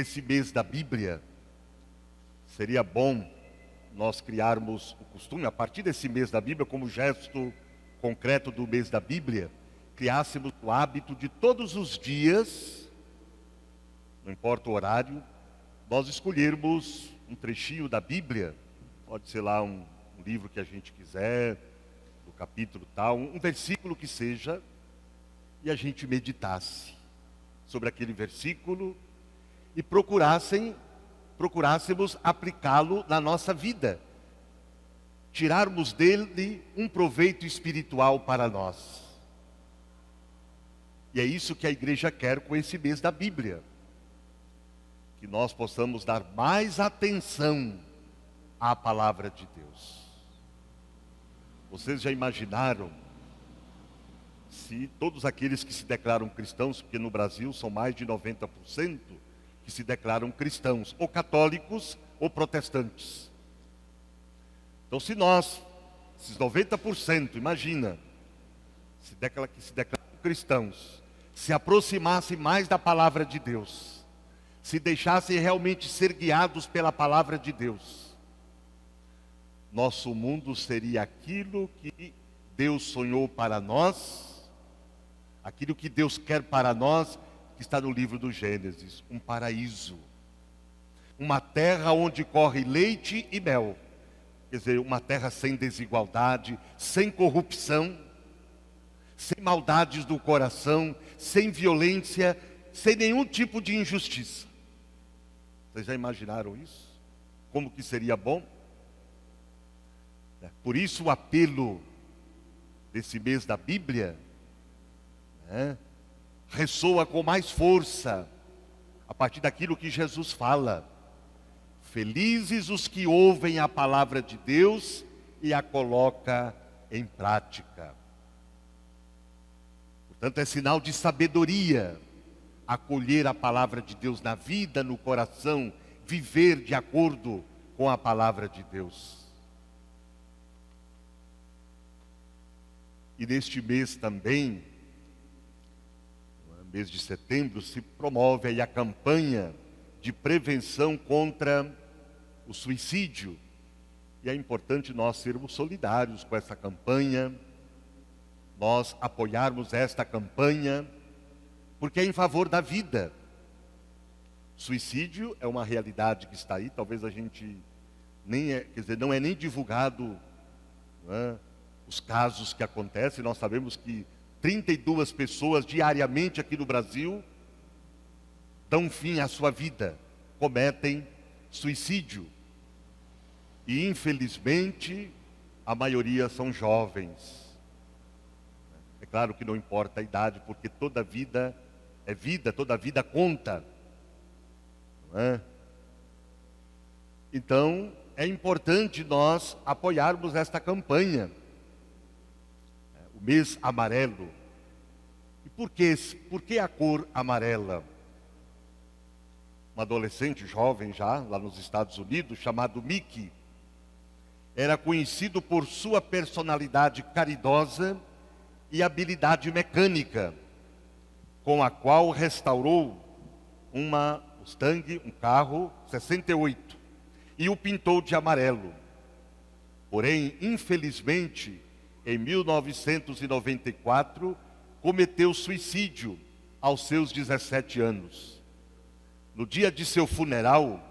desse mês da Bíblia, seria bom nós criarmos o costume, a partir desse mês da Bíblia, como gesto concreto do mês da Bíblia, criássemos o hábito de todos os dias, não importa o horário, nós escolhermos um trechinho da Bíblia, pode ser lá um livro que a gente quiser, do capítulo tal, um versículo que seja, e a gente meditasse sobre aquele versículo e procurássemos aplicá-lo na nossa vida, tirarmos dele um proveito espiritual para nós. E é isso que a igreja quer com esse mês da Bíblia, que nós possamos dar mais atenção à palavra de Deus. Vocês já imaginaram se todos aqueles que se declaram cristãos, porque no Brasil são mais de 90% que se declaram cristãos, ou católicos ou protestantes. Então se nós, esses 90%, imagina, que se declaram cristãos, se aproximassem mais da palavra de Deus, se deixassem realmente ser guiados pela palavra de Deus, nosso mundo seria aquilo que Deus sonhou para nós, aquilo que Deus quer para nós, que está no livro do Gênesis, um paraíso, uma terra onde corre leite e mel, quer dizer, uma terra sem desigualdade, sem corrupção, sem maldades do coração, sem violência, sem nenhum tipo de injustiça. Vocês já imaginaram isso? Como que seria bom? Por isso o apelo desse mês da Bíblia ressoa com mais força a partir daquilo que Jesus fala. Felizes os que ouvem a palavra de Deus e a coloca em prática. Portanto, é sinal de sabedoria acolher a palavra de Deus na vida, no coração, viver de acordo com a palavra de Deus. E neste mês também, no mês de setembro, se promove aí a campanha de prevenção contra o suicídio. E é importante nós sermos solidários com essa campanha, nós apoiarmos esta campanha, porque é em favor da vida. Suicídio é uma realidade que está aí, talvez a gente não é nem divulgado, os casos que acontecem. Nós sabemos que 32 pessoas diariamente aqui no Brasil dão fim à sua vida, cometem suicídio. E infelizmente a maioria são jovens. É claro que não importa a idade, porque toda vida é vida, toda vida conta. Não é? Então é importante nós apoiarmos esta campanha. O mês amarelo. E por que a cor amarela? Um adolescente jovem já, lá nos Estados Unidos, chamado Mickey, era conhecido por sua personalidade caridosa e habilidade mecânica, com a qual restaurou uma Mustang, um carro 68, e o pintou de amarelo. Porém, infelizmente, em 1994, cometeu suicídio aos seus 17 anos. No dia de seu funeral,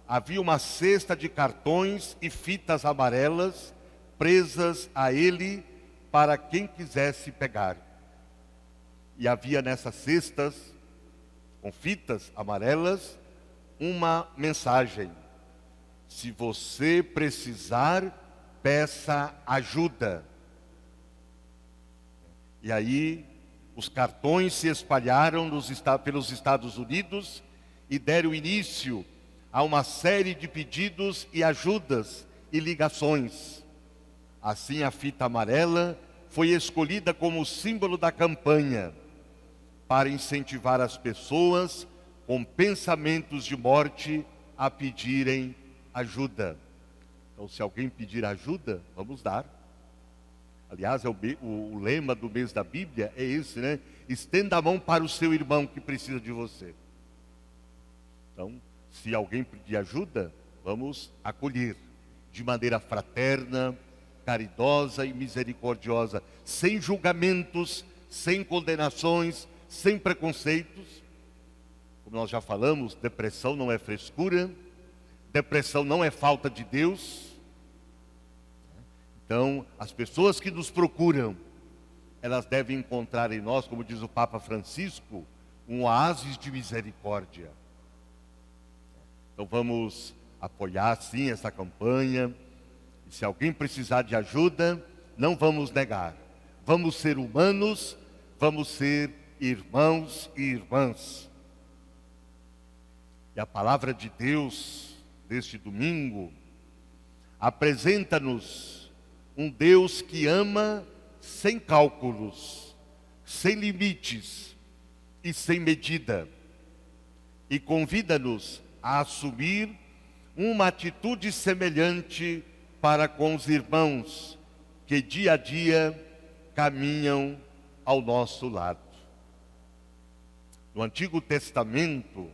havia uma cesta de cartões e fitas amarelas presas a ele para quem quisesse pegar. E havia nessas cestas, com fitas amarelas, uma mensagem: se você precisar, peça ajuda. E aí, os cartões se espalharam pelos Estados Unidos e deram início a uma série de pedidos e ajudas e ligações. Assim, a fita amarela foi escolhida como símbolo da campanha para incentivar as pessoas com pensamentos de morte a pedirem ajuda. Então, se alguém pedir ajuda, vamos dar. Aliás, o lema do mês da Bíblia é esse, né? Estenda a mão para o seu irmão que precisa de você. Então, se alguém pedir ajuda, vamos acolher de maneira fraterna, caridosa e misericordiosa, sem julgamentos, sem condenações, sem preconceitos. Como nós já falamos, depressão não é frescura, depressão não é falta de Deus. Então, as pessoas que nos procuram, elas devem encontrar em nós, como diz o Papa Francisco, um oásis de misericórdia. Então vamos apoiar sim essa campanha. E se alguém precisar de ajuda, não vamos negar. Vamos ser humanos, vamos ser irmãos e irmãs. E a palavra de Deus deste domingo apresenta-nos um Deus que ama sem cálculos, sem limites e sem medida, e convida-nos a assumir uma atitude semelhante para com os irmãos que dia a dia caminham ao nosso lado. No Antigo Testamento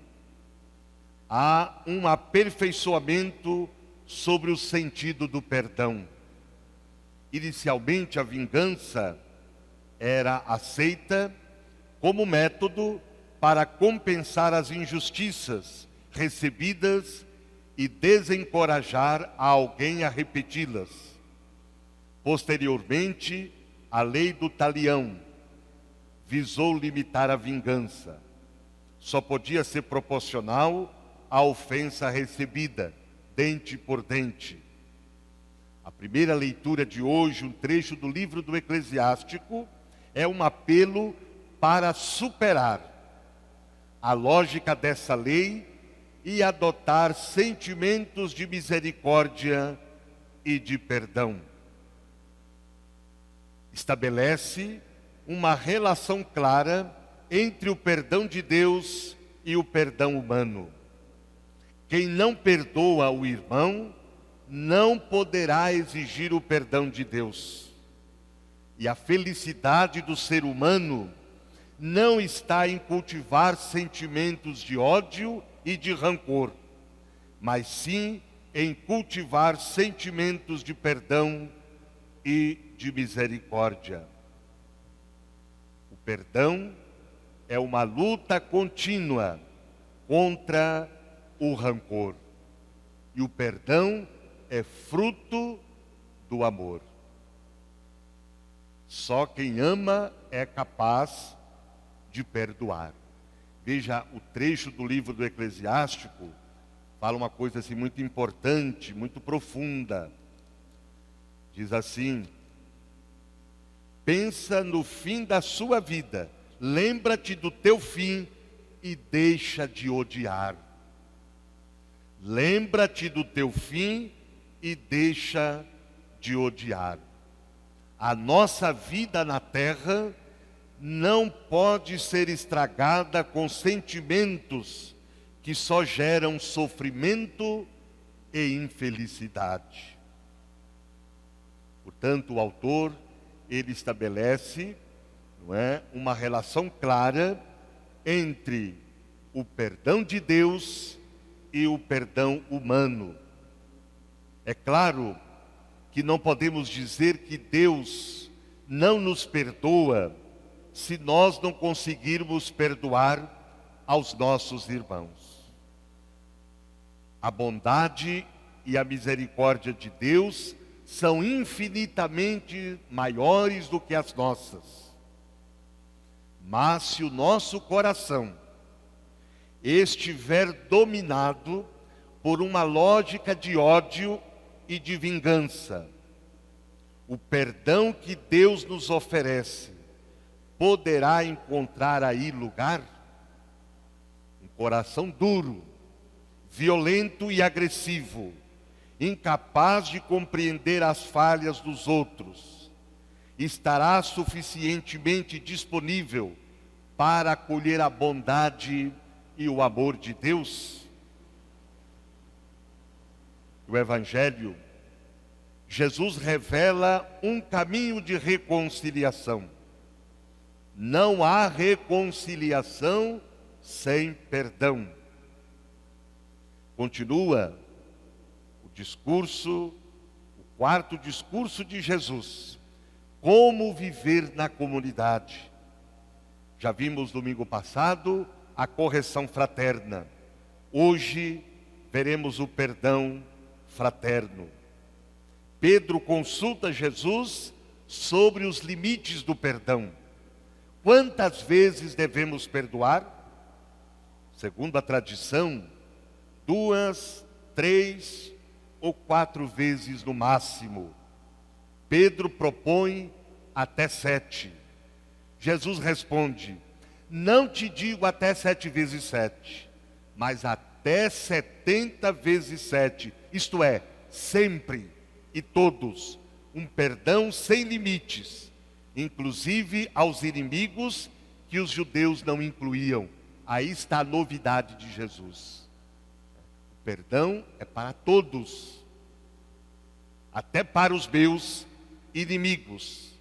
há um aperfeiçoamento sobre o sentido do perdão. Inicialmente a vingança era aceita como método para compensar as injustiças recebidas e desencorajar a alguém a repeti-las. Posteriormente, a lei do talião visou limitar a vingança. Só podia ser proporcional à ofensa recebida, dente por dente. A primeira leitura de hoje, um trecho do livro do Eclesiástico, é um apelo para superar a lógica dessa lei e adotar sentimentos de misericórdia e de perdão. Estabelece uma relação clara entre o perdão de Deus e o perdão humano. Quem não perdoa o irmão não poderá exigir o perdão de Deus. E a felicidade do ser humano não está em cultivar sentimentos de ódio e de rancor, mas sim em cultivar sentimentos de perdão e de misericórdia. O perdão é uma luta contínua contra o rancor. E o perdão é fruto do amor. Só quem ama é capaz de perdoar. Veja, o trecho do livro do Eclesiástico fala uma coisa assim muito importante, muito profunda. Diz assim: pensa no fim da sua vida, lembra-te do teu fim e deixa de odiar. Lembra-te do teu fim e deixa de odiar. A nossa vida na terra não pode ser estragada com sentimentos que só geram sofrimento e infelicidade. Portanto, o autor, ele estabelece, não é, uma relação clara entre o perdão de Deus e o perdão humano. É claro que não podemos dizer que Deus não nos perdoa se nós não conseguirmos perdoar aos nossos irmãos. A bondade e a misericórdia de Deus são infinitamente maiores do que as nossas. Mas se o nosso coração estiver dominado por uma lógica de ódio e de vingança, o perdão que Deus nos oferece poderá encontrar aí lugar? Um coração duro, violento e agressivo, incapaz de compreender as falhas dos outros, estará suficientemente disponível para acolher a bondade e o amor de Deus? O Evangelho, Jesus revela um caminho de reconciliação. Não há reconciliação sem perdão. Continua o discurso, o quarto discurso de Jesus. Como viver na comunidade. Já vimos domingo passado a correção fraterna. Hoje veremos o perdão fraterno. Pedro consulta Jesus sobre os limites do perdão. Quantas vezes devemos perdoar? Segundo a tradição, 2, 3 ou 4 vezes no máximo. Pedro propõe até 7. Jesus responde: não te digo até 7 vezes 7, mas até 70 vezes 7. Isto é, sempre e todos, um perdão sem limites, inclusive aos inimigos que os judeus não incluíam. Aí está a novidade de Jesus. O perdão é para todos, até para os meus inimigos.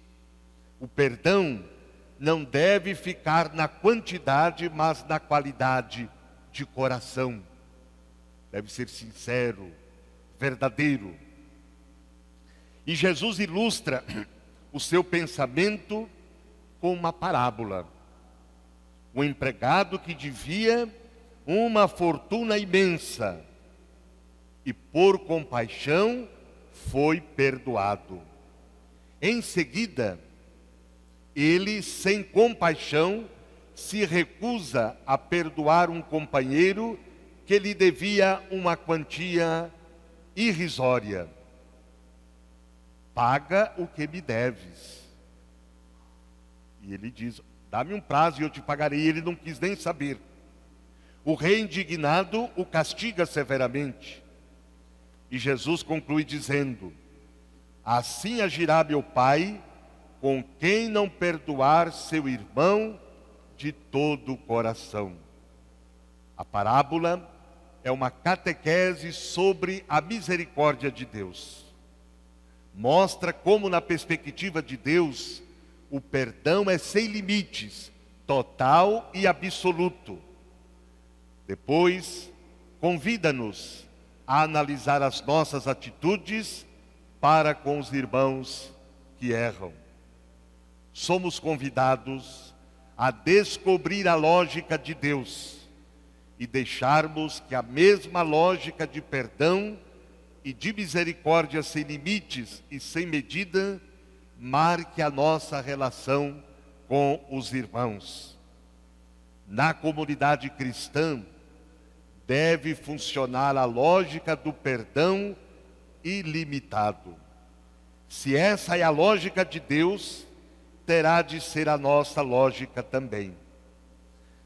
O perdão não deve ficar na quantidade, mas na qualidade de coração. Deve ser sincero, verdadeiro. E Jesus ilustra o seu pensamento com uma parábola. O empregado que devia uma fortuna imensa e por compaixão foi perdoado. Em seguida, ele, sem compaixão, se recusa a perdoar um companheiro que lhe devia uma quantia irrisória. Paga o que me deves. E ele diz: dá-me um prazo e eu te pagarei. E ele não quis nem saber. O rei indignado o castiga severamente. E Jesus conclui dizendo: assim agirá meu Pai com quem não perdoar seu irmão de todo o coração. A parábola é uma catequese sobre a misericórdia de Deus. Mostra como, na perspectiva de Deus, o perdão é sem limites, total e absoluto. Depois, convida-nos a analisar as nossas atitudes para com os irmãos que erram. Somos convidados a descobrir a lógica de Deus e deixarmos que a mesma lógica de perdão e de misericórdia sem limites e sem medida marque a nossa relação com os irmãos. Na comunidade cristã deve funcionar a lógica do perdão ilimitado. Se essa é a lógica de Deus, terá de ser a nossa lógica também.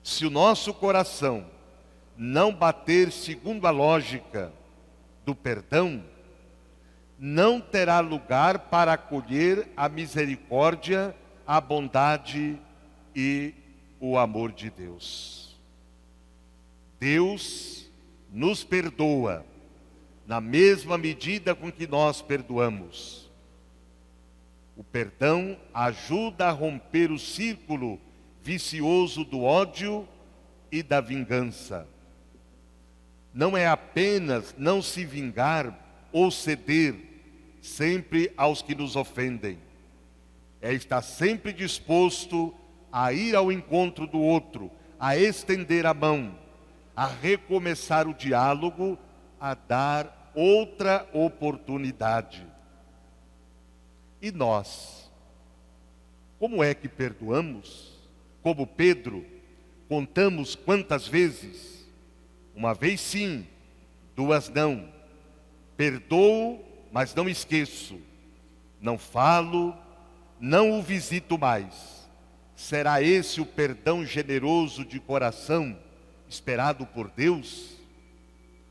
Se o nosso coração não bater segundo a lógica do perdão, não terá lugar para acolher a misericórdia, a bondade e o amor de Deus. Deus nos perdoa na mesma medida com que nós perdoamos. O perdão ajuda a romper o círculo vicioso do ódio e da vingança. Não é apenas não se vingar ou ceder sempre aos que nos ofendem. É estar sempre disposto a ir ao encontro do outro, a estender a mão, a recomeçar o diálogo, a dar outra oportunidade. E nós, como é que perdoamos? Como Pedro, contamos quantas vezes? Uma vez sim, 2 não. Perdoo, mas não esqueço. Não falo, não o visito mais. Será esse o perdão generoso de coração esperado por Deus?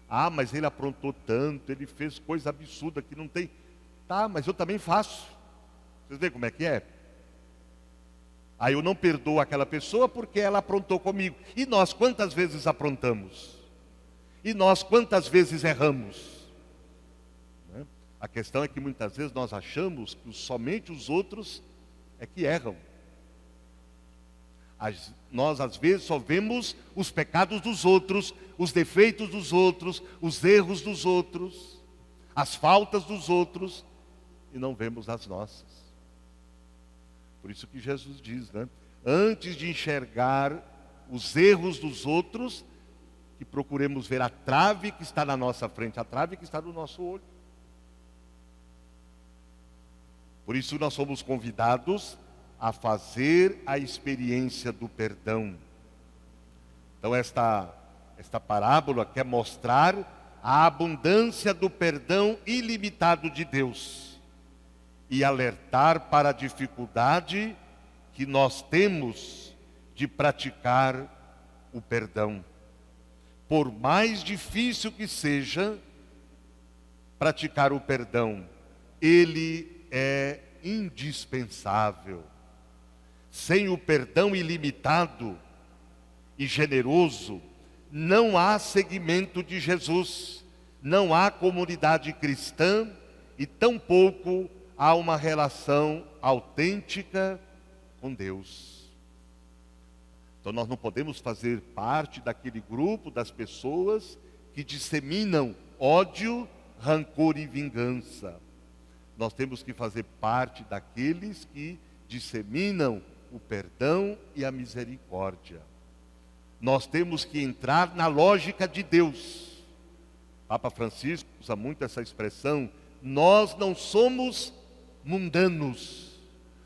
Ah, mas ele aprontou tanto, ele fez coisa absurda que não tem. Tá, mas eu também faço. Vocês veem como é que é? Aí eu não perdoo aquela pessoa porque ela aprontou comigo. E nós quantas vezes aprontamos? E nós quantas vezes erramos? Né? A questão é que muitas vezes nós achamos que somente os outros é que erram. Nós às vezes só vemos os pecados dos outros, os defeitos dos outros, os erros dos outros, as faltas dos outros, e não vemos as nossas. Por isso que Jesus diz, né? Antes de enxergar os erros dos outros, que procuremos ver a trave que está na nossa frente, a trave que está no nosso olho. Por isso nós somos convidados a fazer a experiência do perdão. Então esta parábola quer mostrar a abundância do perdão ilimitado de Deus e alertar para a dificuldade que nós temos de praticar o perdão. Por mais difícil que seja praticar o perdão, ele é indispensável. Sem o perdão ilimitado e generoso, não há seguimento de Jesus, não há comunidade cristã e tampouco há uma relação autêntica com Deus. Então nós não podemos fazer parte daquele grupo das pessoas que disseminam ódio, rancor e vingança. Nós temos que fazer parte daqueles que disseminam o perdão e a misericórdia. Nós temos que entrar na lógica de Deus. Papa Francisco usa muito essa expressão: nós não somos mundanos.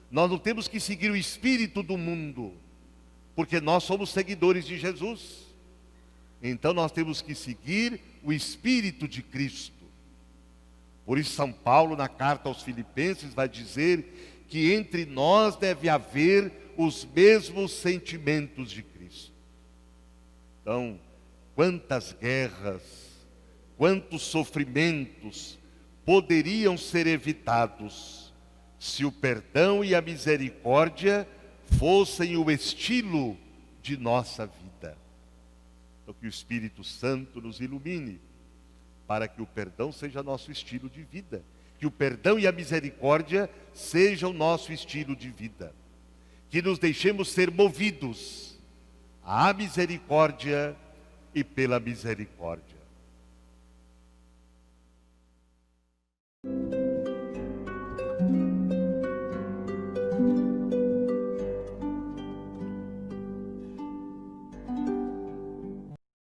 Nós não temos que seguir o espírito do mundo, porque nós somos seguidores de Jesus. Então nós temos que seguir o espírito de Cristo. Por isso São Paulo, na carta aos Filipenses, vai dizer que entre nós deve haver os mesmos sentimentos de Cristo. Então, quantas guerras, quantos sofrimentos poderiam ser evitados se o perdão e a misericórdia fossem o estilo de nossa vida. Então que o Espírito Santo nos ilumine para que o perdão seja nosso estilo de vida, que o perdão e a misericórdia sejam nosso estilo de vida, que nos deixemos ser movidos à misericórdia e pela misericórdia.